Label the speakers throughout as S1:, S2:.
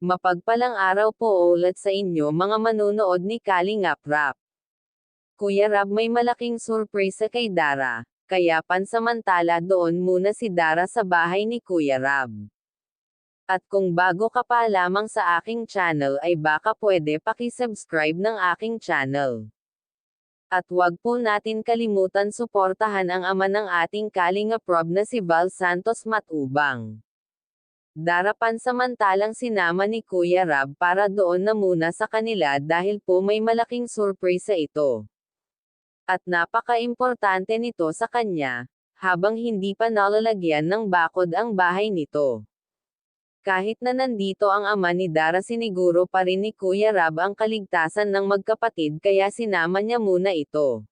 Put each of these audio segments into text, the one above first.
S1: Mapagpalang araw po ulit sa inyo mga manunood ni Kalingap Rap. Kuya Rab, may malaking surpresa kay Dara, kaya pansamantala doon muna si Dara sa bahay ni Kuya Rab. At kung bago ka pa lamang sa aking channel ay baka pwede paki-subscribe ng aking channel. At wag po natin kalimutan suportahan ang ama ng ating Kalingap Rab na si Val Santos Matubang. Dara, pansamantalang sinama ni Kuya Rab para doon na muna sa kanila dahil po may malaking surpresa ito. At napaka-importante nito sa kanya, habang hindi pa nalalagyan ng bakod ang bahay nito. Kahit na nandito ang ama ni Dara, siniguro pa rin ni Kuya Rab ang kaligtasan ng magkapatid kaya sinama niya muna ito.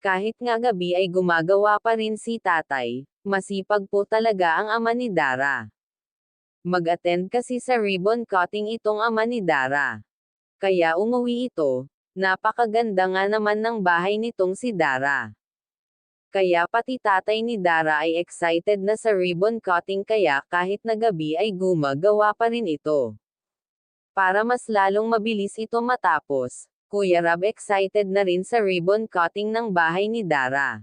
S1: Kahit nga gabi ay gumagawa pa rin si tatay, masipag po talaga ang ama ni Dara. Mag-attend kasi sa ribbon cutting itong ama ni Dara. Kaya umuwi ito, napakaganda nga naman ng bahay nitong si Dara. Kaya pati tatay ni Dara ay excited na sa ribbon cutting kaya kahit na gabi ay gumagawa pa rin ito. Para mas lalong mabilis ito matapos, Kuya Rab excited na rin sa ribbon cutting ng bahay ni Dara.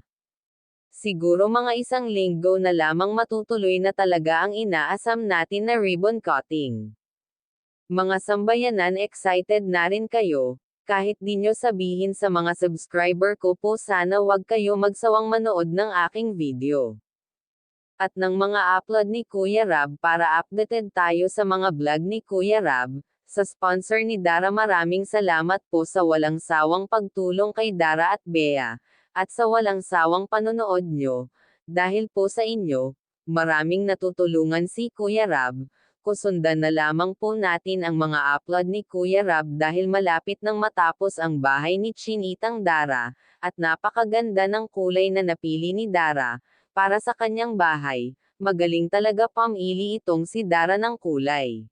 S1: Siguro mga isang linggo na lamang matutuloy na talaga ang inaasam natin na ribbon cutting. Mga sambayanan, excited na rin kayo, kahit di nyo sabihin sa mga subscriber ko po, sana wag kayo magsawang manood ng aking video. At ng mga upload ni Kuya Rab para updated tayo sa mga vlog ni Kuya Rab. Sa sponsor ni Dara, maraming salamat po sa walang sawang pagtulong kay Dara at Bea. At sa walang sawang panonood nyo, dahil po sa inyo, maraming natutulungan si Kuya Rab. Kusundan na lamang po natin ang mga upload ni Kuya Rab dahil malapit nang matapos ang bahay ni Chinitang Dara, at napakaganda ng kulay na napili ni Dara, para sa kanyang bahay. Magaling talaga pamili itong si Dara ng kulay.